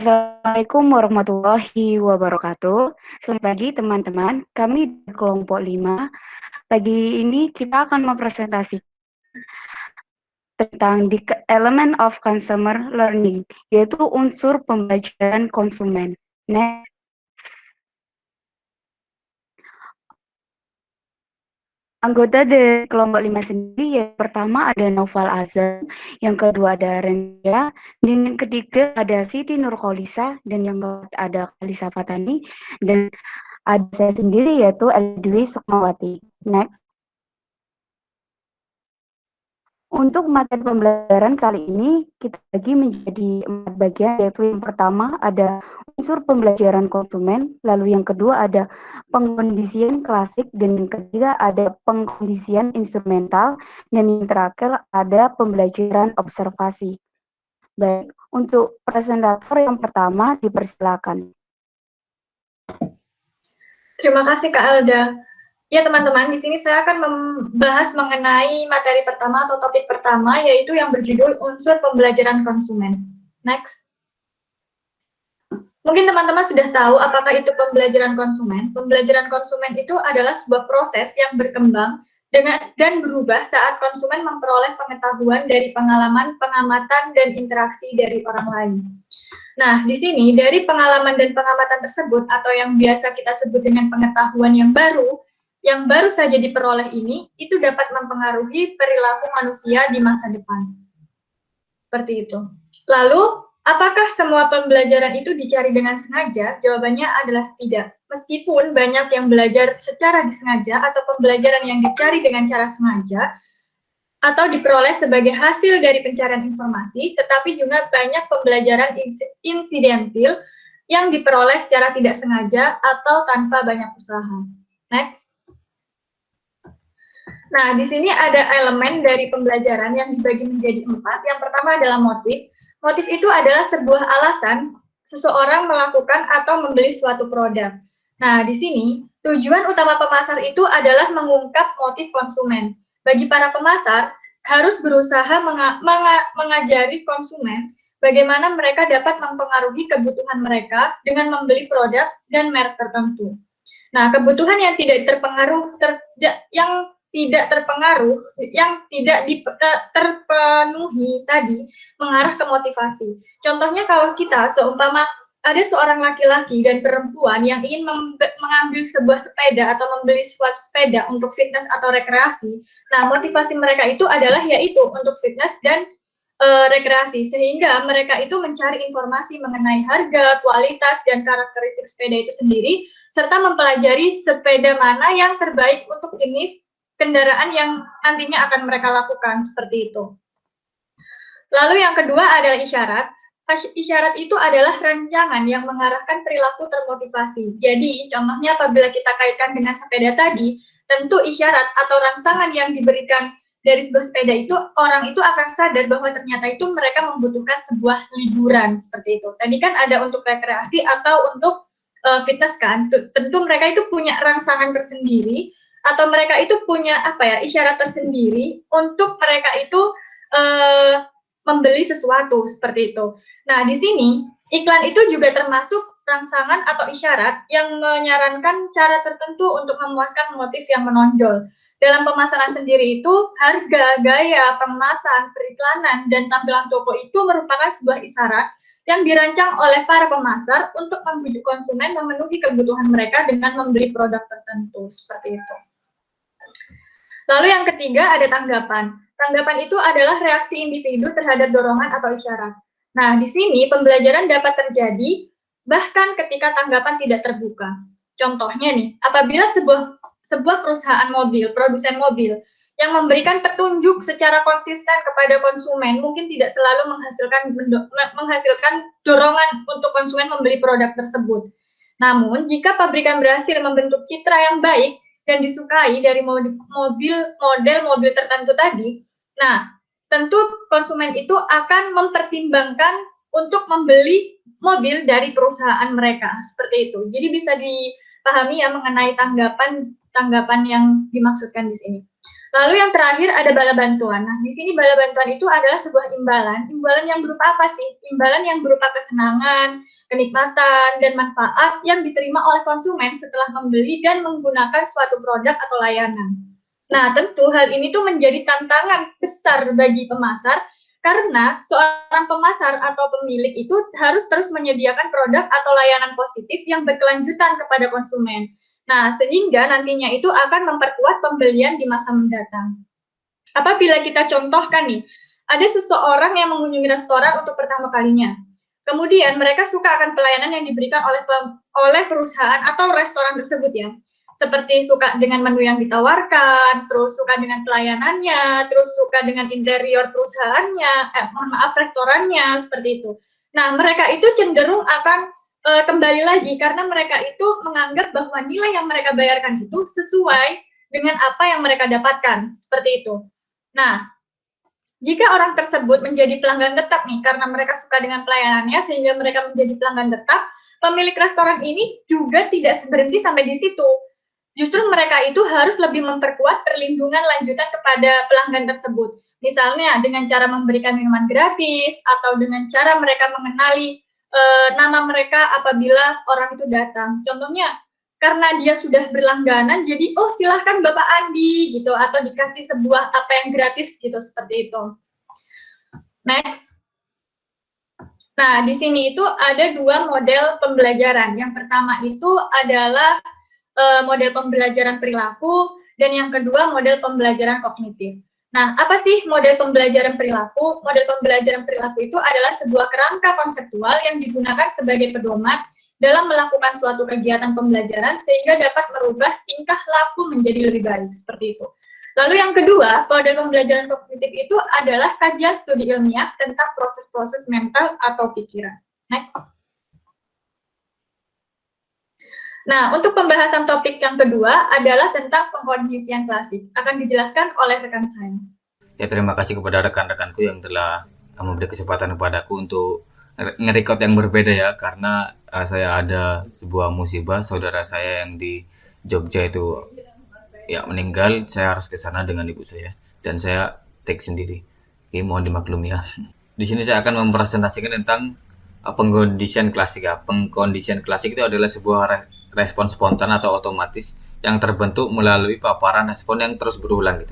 Assalamualaikum warahmatullahi wabarakatuh. Selamat pagi teman-teman, kami di kelompok 5. Pagi ini kita akan mempresentasikan tentang the element of consumer learning, yaitu unsur pembelajaran konsumen. Next. Anggota dari kelompok 5 sendiri, yang pertama ada Naufal Azam, yang kedua ada Renja, dan yang ketiga ada Siti Nurkholisa, dan yang keempat ada Kalisa Fatani, dan ada saya sendiri yaitu Edwi Sukmawati. Next. Untuk materi pembelajaran kali ini kita bagi menjadi 4 bagian, yaitu yang pertama ada unsur pembelajaran konsumen, lalu yang kedua ada pengkondisian klasik, dan yang ketiga ada pengkondisian instrumental, dan yang terakhir ada pembelajaran observasi. Baik, untuk presentator yang pertama dipersilakan. Terima kasih Kak Elda. Ya teman-teman, di sini saya akan membahas mengenai materi pertama atau topik pertama, yaitu yang berjudul unsur pembelajaran konsumen. Next. Mungkin teman-teman sudah tahu apakah itu pembelajaran konsumen. Pembelajaran konsumen itu adalah sebuah proses yang berkembang dan berubah saat konsumen memperoleh pengetahuan dari pengalaman, pengamatan, dan interaksi dari orang lain. Nah, di sini dari pengalaman dan pengamatan tersebut atau yang biasa kita sebut dengan pengetahuan yang baru saja diperoleh ini, itu dapat mempengaruhi perilaku manusia di masa depan. Seperti itu. Lalu, apakah semua pembelajaran itu dicari dengan sengaja? Jawabannya adalah tidak. Meskipun banyak yang belajar secara disengaja atau pembelajaran yang dicari dengan cara sengaja, atau diperoleh sebagai hasil dari pencarian informasi, tetapi juga banyak pembelajaran insidentil yang diperoleh secara tidak sengaja atau tanpa banyak usaha. Next. Nah, di sini ada elemen dari pembelajaran yang dibagi menjadi 4. Yang pertama adalah motif. Motif itu adalah sebuah alasan seseorang melakukan atau membeli suatu produk. Nah, di sini tujuan utama pemasar itu adalah mengungkap motif konsumen. Bagi para pemasar, harus berusaha mengajari konsumen bagaimana mereka dapat mempengaruhi kebutuhan mereka dengan membeli produk dan merek tertentu. Nah, kebutuhan yang tidak terpenuhi tadi mengarah ke motivasi. Contohnya kalau kita seumpama ada seorang laki-laki dan perempuan yang ingin mengambil sebuah sepeda atau membeli suatu sepeda untuk fitness atau rekreasi. Nah, motivasi mereka itu adalah yaitu untuk fitness dan rekreasi, sehingga mereka itu mencari informasi mengenai harga, kualitas, dan karakteristik sepeda itu sendiri, serta mempelajari sepeda mana yang terbaik untuk jenis kendaraan yang nantinya akan mereka lakukan, seperti itu. Lalu yang kedua adalah isyarat. Isyarat itu adalah rancangan yang mengarahkan perilaku termotivasi. Jadi, contohnya apabila kita kaitkan dengan sepeda tadi, tentu isyarat atau rangsangan yang diberikan dari sebuah sepeda itu, orang itu akan sadar bahwa ternyata itu mereka membutuhkan sebuah liburan, seperti itu. Tadi kan ada untuk rekreasi atau untuk fitness kan, tentu mereka itu punya rangsangan tersendiri, atau mereka itu punya isyarat tersendiri untuk mereka itu membeli sesuatu, seperti itu. Nah, di sini iklan itu juga termasuk rangsangan atau isyarat yang menyarankan cara tertentu untuk memuaskan motif yang menonjol. Dalam pemasaran sendiri itu, harga, gaya, pengemasan, periklanan, dan tampilan toko itu merupakan sebuah isyarat yang dirancang oleh para pemasar untuk membujuk konsumen memenuhi kebutuhan mereka dengan membeli produk tertentu, seperti itu. Lalu yang ketiga ada tanggapan. Tanggapan itu adalah reaksi individu terhadap dorongan atau isyarat. Nah, di sini pembelajaran dapat terjadi bahkan ketika tanggapan tidak terbuka. Contohnya nih, apabila sebuah perusahaan mobil, produsen mobil, yang memberikan petunjuk secara konsisten kepada konsumen mungkin tidak selalu menghasilkan dorongan untuk konsumen membeli produk tersebut. Namun, jika pabrikan berhasil membentuk citra yang baik dan disukai dari model mobil tertentu tadi, nah, tentu konsumen itu akan mempertimbangkan untuk membeli mobil dari perusahaan mereka, seperti itu. Jadi bisa dipahami ya mengenai tanggapan yang dimaksudkan di sini. Lalu yang terakhir ada bala bantuan. Nah, di sini bala bantuan itu adalah sebuah imbalan. Imbalan yang berupa apa sih? Imbalan yang berupa kesenangan, kenikmatan, dan manfaat yang diterima oleh konsumen setelah membeli dan menggunakan suatu produk atau layanan. Nah, tentu hal ini tuh menjadi tantangan besar bagi pemasar karena seorang pemasar atau pemilik itu harus terus menyediakan produk atau layanan positif yang berkelanjutan kepada konsumen. Nah, sehingga nantinya itu akan memperkuat pembelian di masa mendatang. Apabila kita contohkan nih, ada seseorang yang mengunjungi restoran untuk pertama kalinya. Kemudian mereka suka akan pelayanan yang diberikan oleh perusahaan atau restoran tersebut ya. Seperti suka dengan menu yang ditawarkan, terus suka dengan pelayanannya, terus suka dengan interior perusahaannya, restorannya, seperti itu. Nah, mereka itu cenderung akan kembali lagi karena mereka itu menganggap bahwa nilai yang mereka bayarkan itu sesuai dengan apa yang mereka dapatkan, seperti itu. Nah, jika orang tersebut menjadi pelanggan tetap nih karena mereka suka dengan pelayanannya sehingga mereka menjadi pelanggan tetap, pemilik restoran ini juga tidak berhenti sampai di situ. Justru mereka itu harus lebih memperkuat perlindungan lanjutan kepada pelanggan tersebut. Misalnya dengan cara memberikan minuman gratis atau dengan cara mereka mengenali nama mereka apabila orang itu datang. Contohnya, karena dia sudah berlangganan, jadi oh silahkan Bapak Andi gitu, atau dikasih sebuah apa yang gratis gitu, seperti itu. Next. Nah, di sini itu ada dua model pembelajaran. Yang pertama itu adalah model pembelajaran perilaku, dan yang kedua model pembelajaran kognitif. Nah, apa sih model pembelajaran perilaku? Model pembelajaran perilaku itu adalah sebuah kerangka konseptual yang digunakan sebagai pedoman dalam melakukan suatu kegiatan pembelajaran sehingga dapat merubah tingkah laku menjadi lebih baik, seperti itu. Lalu yang kedua, model pembelajaran kognitif itu adalah kajian studi ilmiah tentang proses-proses mental atau pikiran. Next. Nah, untuk pembahasan topik yang kedua adalah tentang pengkondisian klasik. Akan dijelaskan oleh rekan saya. Ya, terima kasih kepada rekan-rekanku yang telah memberi kesempatan kepadaku untuk nge-record yang berbeda ya, karena saya ada sebuah musibah, saudara saya yang di Jogja itu ya meninggal, saya harus ke sana dengan ibu saya dan saya take sendiri. Oke, mohon dimaklumi ya. Di sini saya akan mempresentasikan tentang pengkondisian klasik ya. Pengkondisian klasik itu adalah sebuah respon spontan atau otomatis yang terbentuk melalui paparan respon yang terus berulang gitu.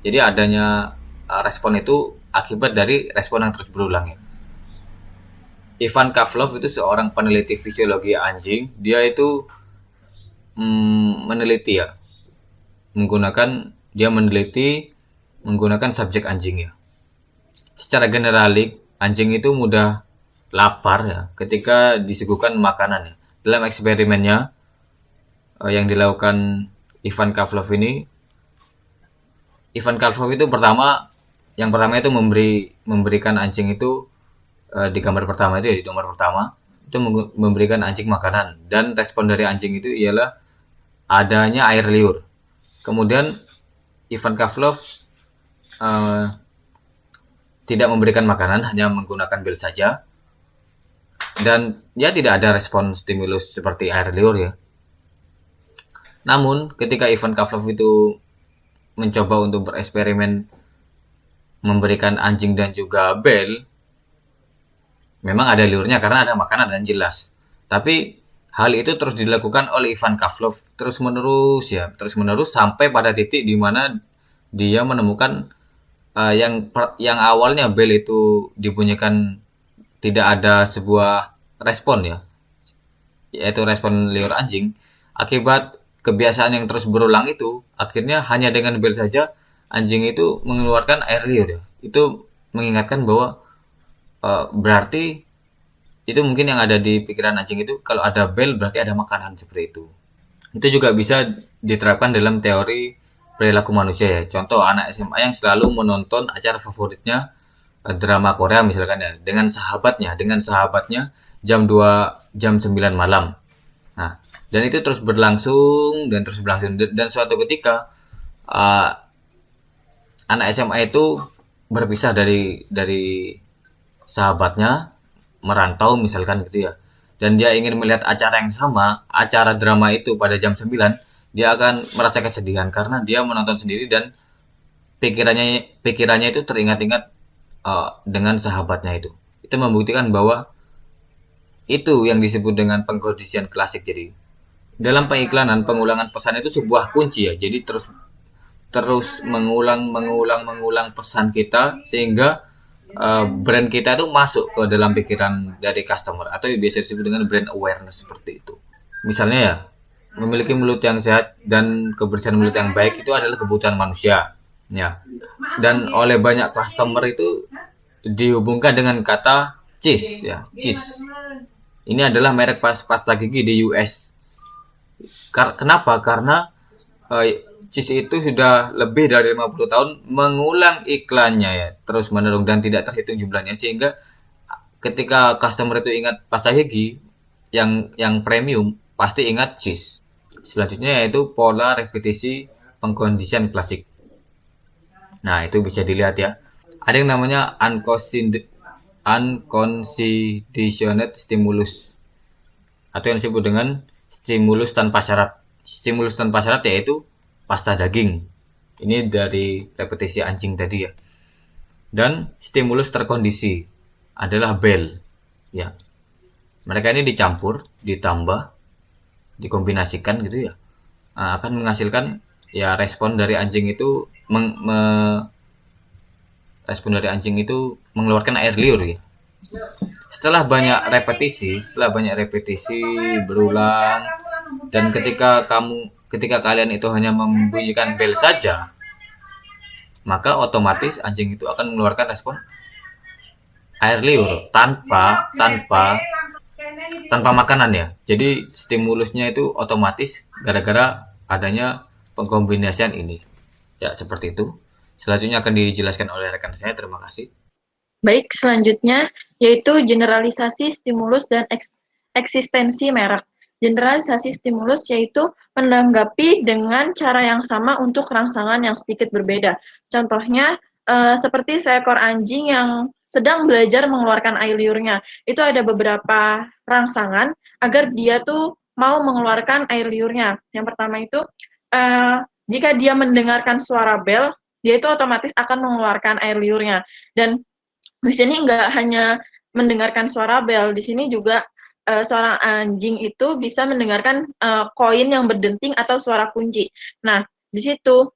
Jadi adanya respon itu akibat dari respon yang terus berulang ya. Ivan Pavlov itu seorang peneliti fisiologi anjing. Dia itu meneliti ya, menggunakan subjek anjing ya. Secara generalik, anjing itu mudah lapar ya ketika disuguhkan makanan ya. Dalam eksperimennya yang dilakukan Ivan Pavlov itu yang pertama itu memberikan anjing itu di gambar pertama itu ya, di nomor pertama itu memberikan anjing makanan, dan respon dari anjing itu ialah adanya air liur. Kemudian Ivan Pavlov tidak memberikan makanan, hanya menggunakan bel saja, dan ya tidak ada respon stimulus seperti air liur ya. Namun ketika Ivan Pavlov itu mencoba untuk bereksperimen memberikan anjing dan juga bel, memang ada liurnya karena ada makanan dan jelas. Tapi hal itu terus dilakukan oleh Ivan Pavlov terus menerus sampai pada titik di mana dia menemukan yang awalnya bel itu dibunyikan tidak ada sebuah respon ya, yaitu respon liur anjing. Akibat kebiasaan yang terus berulang itu, akhirnya hanya dengan bel saja anjing itu mengeluarkan air liur ya. Itu mengingatkan bahwa berarti itu mungkin yang ada di pikiran anjing itu, kalau ada bel berarti ada makanan, seperti itu. Itu juga bisa diterapkan dalam teori perilaku manusia ya. Contoh anak SMA yang selalu menonton acara favoritnya drama Korea misalkan ya, dengan sahabatnya jam 9 malam. Nah, dan itu terus berlangsung dan suatu ketika anak SMA itu berpisah dari sahabatnya, merantau misalkan gitu ya. Dan dia ingin melihat acara yang sama, acara drama itu pada jam 9, dia akan merasa kesedihan karena dia menonton sendiri dan pikirannya itu teringat-ingat dengan sahabatnya itu. Itu membuktikan bahwa itu yang disebut dengan pengkondisian klasik. Jadi dalam pengiklanan pengulangan pesan itu sebuah kunci ya. Jadi terus terus mengulang pesan kita sehingga brand kita itu masuk ke dalam pikiran dari customer atau biasa disebut dengan brand awareness seperti itu. Misalnya ya, memiliki mulut yang sehat dan kebersihan mulut yang baik itu adalah kebutuhan manusia. Ya. Dan oleh banyak customer itu dihubungkan dengan kata cheese ya, cheese. Ini adalah merek pasta gigi di US. Kenapa? Karena cheese itu sudah lebih dari 50 tahun mengulang iklannya ya, terus menerus dan tidak terhitung jumlahnya sehingga ketika customer itu ingat pasta gigi yang premium pasti ingat cheese. Selanjutnya yaitu pola repetisi pengkondisian klasik. Nah, itu bisa dilihat ya. Ada yang namanya unconditioned stimulus atau yang disebut dengan stimulus tanpa syarat. Stimulus tanpa syarat yaitu pasta daging. Ini dari repetisi anjing tadi ya. Dan stimulus terkondisi adalah bel. Ya. Mereka ini dicampur, ditambah, dikombinasikan gitu ya. Akan menghasilkan ya respon dari anjing itu mengeluarkan air liur ya. Setelah banyak repetisi berulang dan ketika kalian itu hanya membunyikan bel saja, maka otomatis anjing itu akan mengeluarkan respon air liur tanpa makanan ya. Jadi stimulusnya itu otomatis gara-gara adanya pengkombinasian ini. Ya, seperti itu. Selanjutnya akan dijelaskan oleh rekan saya. Terima kasih. Baik, selanjutnya yaitu generalisasi stimulus dan eksistensi merek. Generalisasi stimulus yaitu menanggapi dengan cara yang sama untuk rangsangan yang sedikit berbeda. Contohnya, seperti seekor anjing yang sedang belajar mengeluarkan air liurnya. Itu ada beberapa rangsangan agar dia tuh mau mengeluarkan air liurnya. Yang pertama itu, jika dia mendengarkan suara bel, dia itu otomatis akan mengeluarkan air liurnya. Dan di sini nggak hanya mendengarkan suara bel, di sini juga seorang anjing itu bisa mendengarkan koin yang berdenting atau suara kunci. Nah, di situ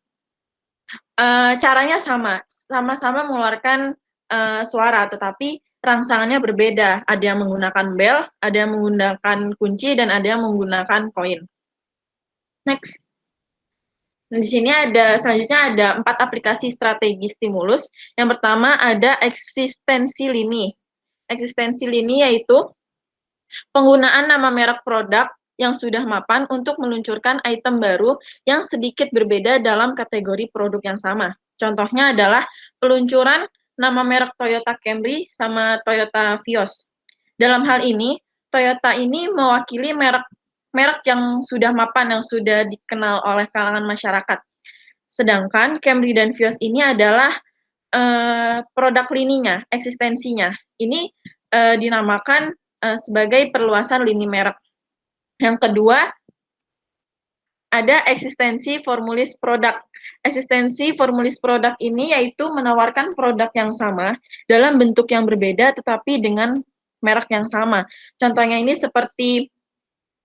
caranya sama-sama mengeluarkan suara, tetapi rangsangannya berbeda. Ada yang menggunakan bel, ada yang menggunakan kunci, dan ada yang menggunakan koin. Next. Di sini selanjutnya ada 4 aplikasi strategi stimulus. Yang pertama ada eksistensi lini. Eksistensi lini yaitu penggunaan nama merek produk yang sudah mapan untuk meluncurkan item baru yang sedikit berbeda dalam kategori produk yang sama. Contohnya adalah peluncuran nama merek Toyota Camry sama Toyota Vios. Dalam hal ini, Toyota ini mewakili merek yang sudah mapan, yang sudah dikenal oleh kalangan masyarakat. Sedangkan Camry dan Vios ini adalah produk lininya, eksistensinya. Ini dinamakan sebagai perluasan lini merek. Yang kedua, ada eksistensi formulis produk. Eksistensi formulis produk ini yaitu menawarkan produk yang sama dalam bentuk yang berbeda tetapi dengan merek yang sama. Contohnya ini seperti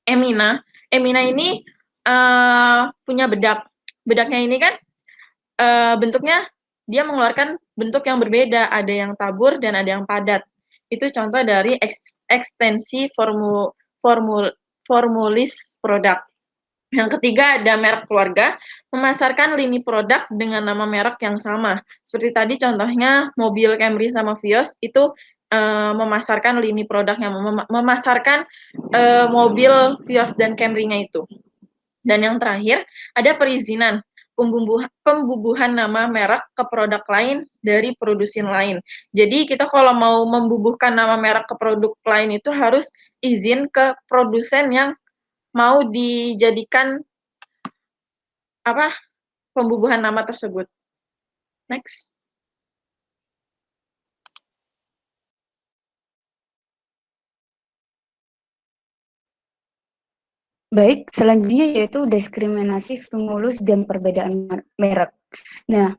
Emina. Emina ini punya bedak. Bedaknya ini kan bentuknya dia mengeluarkan bentuk yang berbeda, ada yang tabur dan ada yang padat. Itu contoh dari ekstensi formulis produk. Yang ketiga ada merek keluarga, memasarkan lini produk dengan nama merek yang sama. Seperti tadi contohnya mobil Camry sama Vios itu memasarkan lini produk yang memasarkan mobil Vios dan Camry-nya itu. Dan yang terakhir ada perizinan, pembubuhan nama merek ke produk lain dari produsen lain. Jadi kita kalau mau membubuhkan nama merek ke produk lain itu harus izin ke produsen yang mau dijadikan pembubuhan nama tersebut. Next. Baik, selanjutnya yaitu diskriminasi stimulus dan perbedaan merek. Nah,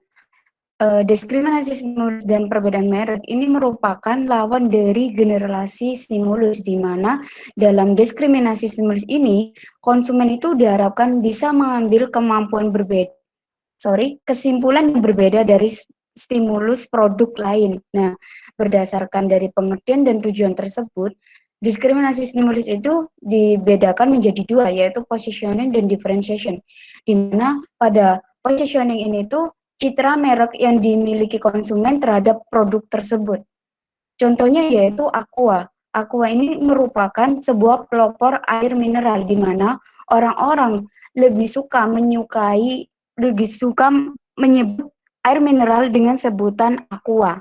Diskriminasi stimulus dan perbedaan merek ini merupakan lawan dari generasi stimulus, di mana dalam diskriminasi stimulus ini, konsumen itu diharapkan bisa mengambil kesimpulan yang berbeda dari stimulus produk lain. Nah, berdasarkan dari pengertian dan tujuan tersebut, diskriminasi stimulus itu dibedakan menjadi dua, yaitu positioning dan differentiation, di mana pada positioning ini tuh citra merek yang dimiliki konsumen terhadap produk tersebut. Contohnya yaitu Aqua. Aqua ini merupakan sebuah pelopor air mineral, di mana orang-orang lebih suka menyebut air mineral dengan sebutan Aqua.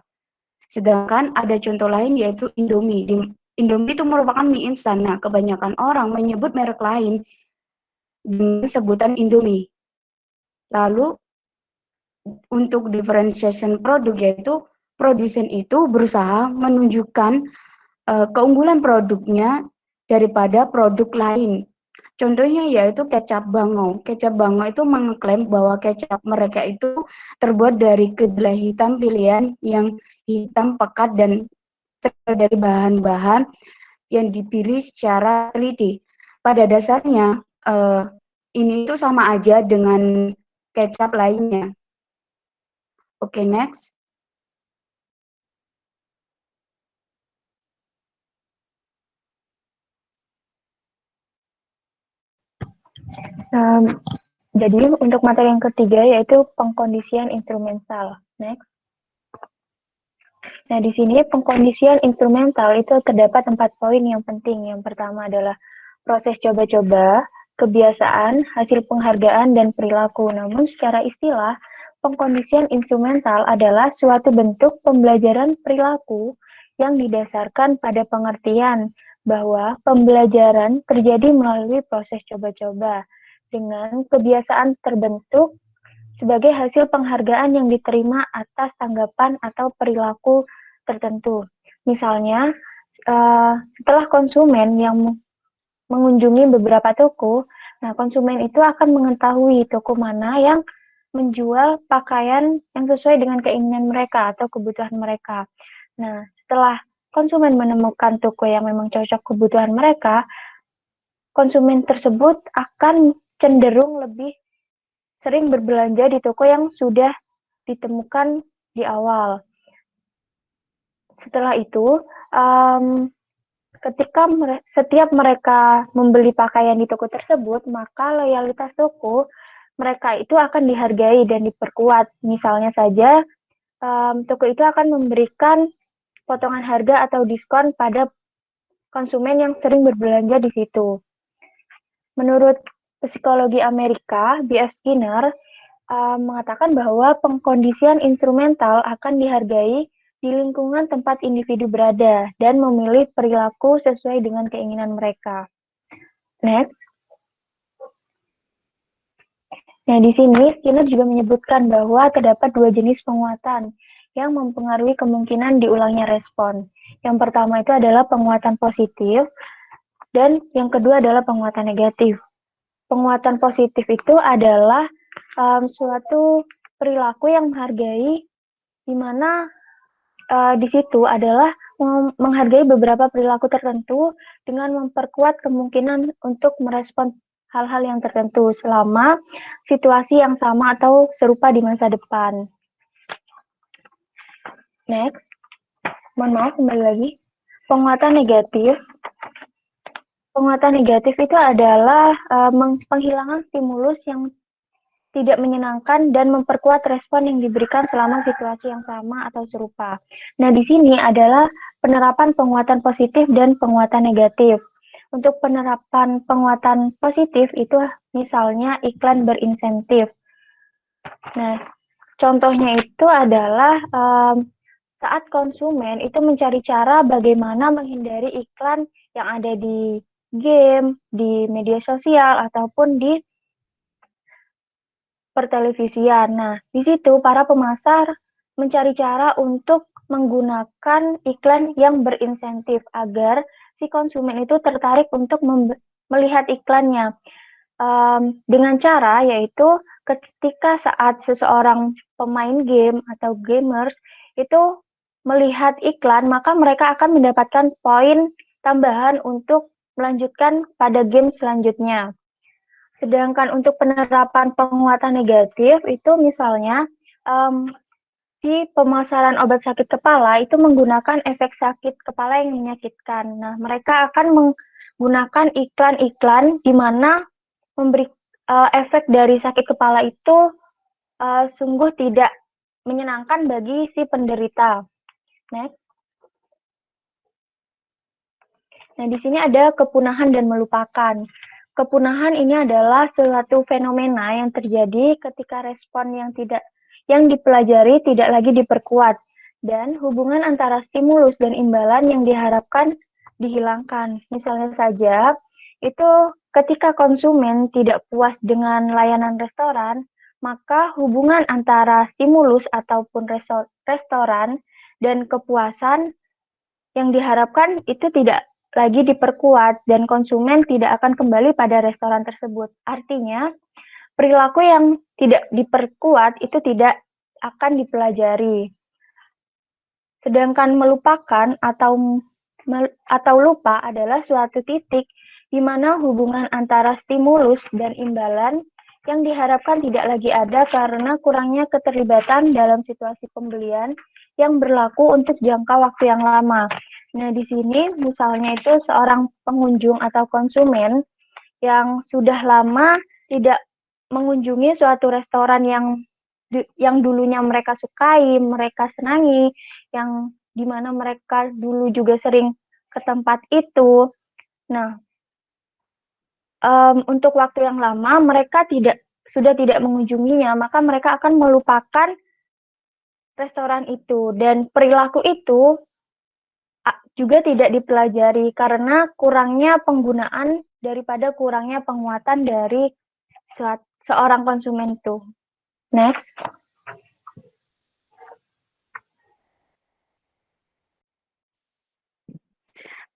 Sedangkan ada contoh lain yaitu Indomie. Indomie itu merupakan mie instan. Nah, kebanyakan orang menyebut merek lain dengan sebutan Indomie. Lalu untuk differentiation produk, yaitu produsen itu berusaha menunjukkan keunggulan produknya daripada produk lain. Contohnya yaitu kecap Bangau. Kecap Bangau itu mengklaim bahwa kecap mereka itu terbuat dari kedelai hitam pilihan yang hitam pekat dan dari bahan-bahan yang dipilih secara teliti. Pada dasarnya ini itu sama aja dengan kecap lainnya. Oke, next. Jadi untuk materi yang ketiga yaitu pengkondisian instrumental. Next. Nah, di sini pengkondisian instrumental itu terdapat 4 poin yang penting. Yang pertama adalah proses coba-coba, kebiasaan, hasil penghargaan, dan perilaku. Namun secara istilah, pengkondisian instrumental adalah suatu bentuk pembelajaran perilaku yang didasarkan pada pengertian bahwa pembelajaran terjadi melalui proses coba-coba dengan kebiasaan terbentuk sebagai hasil penghargaan yang diterima atas tanggapan atau perilaku tertentu. Misalnya, setelah konsumen yang mengunjungi beberapa toko, nah konsumen itu akan mengetahui toko mana yang menjual pakaian yang sesuai dengan keinginan mereka atau kebutuhan mereka. Nah, setelah konsumen menemukan toko yang memang cocok kebutuhan mereka, konsumen tersebut akan cenderung lebih sering berbelanja di toko yang sudah ditemukan di awal. Setelah itu, ketika setiap mereka membeli pakaian di toko tersebut, maka loyalitas toko mereka itu akan dihargai dan diperkuat. Misalnya saja, toko itu akan memberikan potongan harga atau diskon pada konsumen yang sering berbelanja di situ. Menurut psikologi Amerika, B.F. Skinner mengatakan bahwa pengkondisian instrumental akan dihargai di lingkungan tempat individu berada dan memilih perilaku sesuai dengan keinginan mereka. Next. Nah, di sini Skinner juga menyebutkan bahwa terdapat 2 jenis penguatan yang mempengaruhi kemungkinan diulangnya respon. Yang pertama itu adalah penguatan positif, dan yang kedua adalah penguatan negatif. Penguatan positif itu adalah suatu perilaku yang menghargai, di mana di situ adalah menghargai beberapa perilaku tertentu dengan memperkuat kemungkinan untuk merespon hal-hal yang tertentu selama situasi yang sama atau serupa di masa depan. Next. Mohon maaf, kembali lagi. Penguatan negatif. Penguatan negatif itu adalah penghilangan stimulus yang tidak menyenangkan dan memperkuat respon yang diberikan selama situasi yang sama atau serupa. Nah, di sini adalah penerapan penguatan positif dan penguatan negatif. Untuk penerapan penguatan positif itu misalnya iklan berinsentif. Nah, contohnya itu adalah saat konsumen itu mencari cara bagaimana menghindari iklan yang ada di game, di media sosial, ataupun di pertelevisian. Nah, di situ para pemasar mencari cara untuk menggunakan iklan yang berinsentif agar si konsumen itu tertarik untuk melihat iklannya. Dengan cara yaitu ketika saat seseorang pemain game atau gamers itu melihat iklan, maka mereka akan mendapatkan poin tambahan untuk melanjutkan pada game selanjutnya. Sedangkan untuk penerapan penguatan negatif itu misalnya si pemasaran obat sakit kepala itu menggunakan efek sakit kepala yang menyakitkan. Nah, mereka akan menggunakan iklan-iklan di mana memberi efek dari sakit kepala itu sungguh tidak menyenangkan bagi si penderita. Next. Nah, di sini ada kepunahan dan melupakan. Kepunahan ini adalah suatu fenomena yang terjadi ketika respon yang dipelajari tidak lagi diperkuat dan hubungan antara stimulus dan imbalan yang diharapkan dihilangkan. Misalnya saja, itu ketika konsumen tidak puas dengan layanan restoran, maka hubungan antara stimulus ataupun restoran dan kepuasan yang diharapkan itu tidak lagi diperkuat dan konsumen tidak akan kembali pada restoran tersebut. Artinya, perilaku yang tidak diperkuat itu tidak akan dipelajari. Sedangkan melupakan atau lupa adalah suatu titik di mana hubungan antara stimulus dan imbalan yang diharapkan tidak lagi ada karena kurangnya keterlibatan dalam situasi pembelian yang berlaku untuk jangka waktu yang lama. Nah, di sini misalnya itu seorang pengunjung atau konsumen yang sudah lama tidak mengunjungi suatu restoran yang dulunya mereka sukai, mereka senangi, yang dimana mereka dulu juga sering ke tempat itu. Nah, untuk waktu yang lama mereka sudah tidak mengunjunginya, maka mereka akan melupakan restoran itu dan perilaku itu juga tidak dipelajari karena kurangnya penggunaan daripada kurangnya penguatan dari seorang konsumen itu. Next.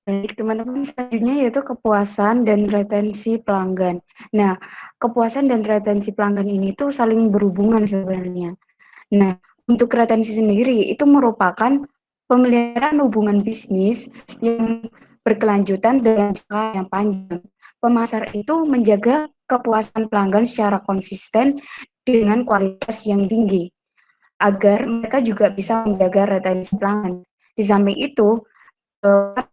Baik, teman-teman, selanjutnya yaitu kepuasan dan retensi pelanggan. Nah, kepuasan dan retensi pelanggan ini tuh saling berhubungan sebenarnya. Nah, untuk retensi sendiri itu merupakan pemeliharaan hubungan bisnis yang berkelanjutan dalam jangka yang panjang. Pemasar itu menjaga kepuasan pelanggan secara konsisten dengan kualitas yang tinggi, agar mereka juga bisa menjaga retensi pelanggan. Di samping itu,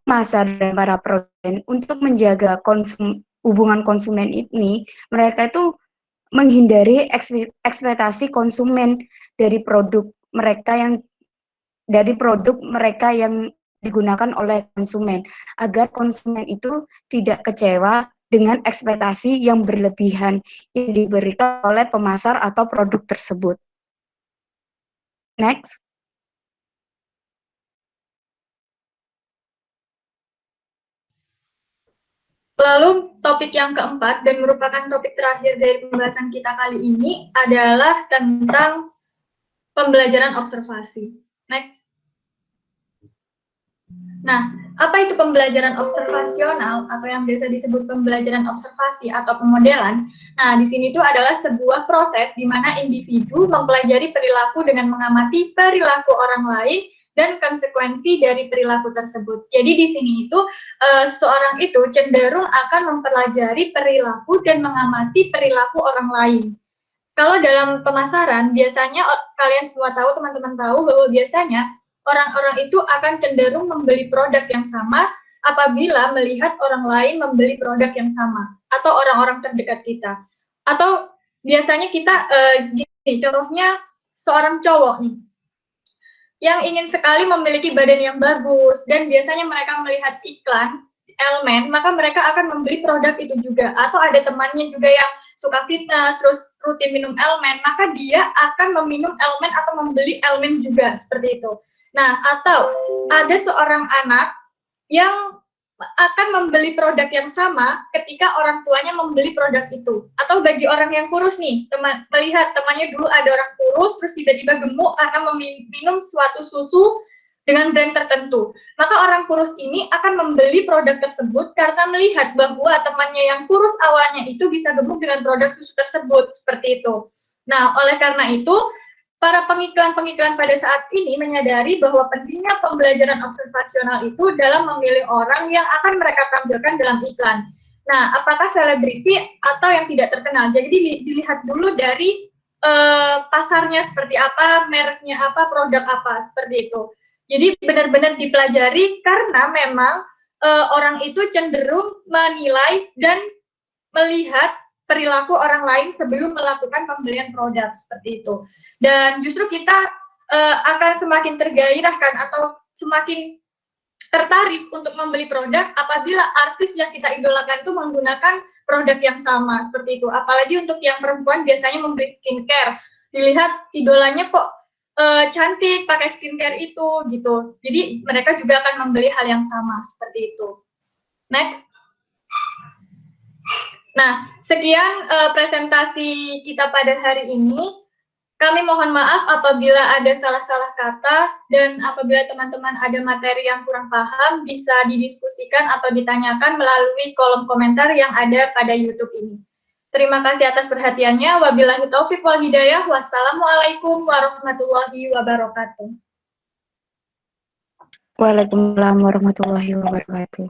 pasar dan para produsen untuk menjaga hubungan konsumen ini, mereka itu menghindari ekspektasi konsumen dari produk mereka yang digunakan oleh konsumen, agar konsumen itu tidak kecewa dengan ekspektasi yang berlebihan yang diberikan oleh pemasar atau produk tersebut. Next. Lalu topik yang keempat dan merupakan topik terakhir dari pembahasan kita kali ini adalah tentang pembelajaran observasi. Next. Nah, apa itu pembelajaran observasional atau yang biasa disebut pembelajaran observasi atau pemodelan? Nah, di sini itu adalah sebuah proses di mana individu mempelajari perilaku dengan mengamati perilaku orang lain dan konsekuensi dari perilaku tersebut. Jadi di sini itu seorang itu cenderung akan mempelajari perilaku dan mengamati perilaku orang lain. Kalau dalam pemasaran, biasanya kalian semua tahu, teman-teman tahu bahwa biasanya orang-orang itu akan cenderung membeli produk yang sama apabila melihat orang lain membeli produk yang sama atau orang-orang terdekat kita. Atau biasanya kita gini, contohnya seorang cowok nih yang ingin sekali memiliki badan yang bagus dan biasanya mereka melihat iklan Elmen, maka mereka akan membeli produk itu juga. Atau ada temannya juga yang suka fitness, terus rutin minum Elmen, maka dia akan meminum Elmen atau membeli Elmen juga, seperti itu. Nah, atau ada seorang anak yang akan membeli produk yang sama ketika orang tuanya membeli produk itu. Atau bagi orang yang kurus nih, melihat temannya dulu ada orang kurus, terus tiba-tiba gemuk karena meminum suatu susu dengan brand tertentu. Maka orang kurus ini akan membeli produk tersebut karena melihat bahwa temannya yang kurus awalnya itu bisa gemuk dengan produk susu tersebut, seperti itu. Nah, oleh karena itu, para pengiklan-pengiklan pada saat ini menyadari bahwa pentingnya pembelajaran observasional itu dalam memilih orang yang akan mereka tampilkan dalam iklan. Nah, apakah selebriti atau yang tidak terkenal? Jadi dilihat dulu dari pasarnya seperti apa, mereknya apa, produk apa, seperti itu. Jadi benar-benar dipelajari karena memang orang itu cenderung menilai dan melihat perilaku orang lain sebelum melakukan pembelian produk seperti itu. Dan justru kita akan semakin tergairahkan atau semakin tertarik untuk membeli produk apabila artis yang kita idolakan itu menggunakan produk yang sama seperti itu. Apalagi untuk yang perempuan biasanya membeli skincare, dilihat idolanya kok cantik pakai skincare itu gitu. Jadi mereka juga akan membeli hal yang sama seperti itu. Next. Nah, sekian presentasi kita pada hari ini. Kami mohon maaf apabila ada salah-salah kata dan apabila teman-teman ada materi yang kurang paham bisa didiskusikan atau ditanyakan melalui kolom komentar yang ada pada YouTube ini. Terima kasih atas perhatiannya. Wabillahi taufiq wal hidayah. Wassalamualaikum warahmatullahi wabarakatuh. Waalaikumsalam warahmatullahi wabarakatuh.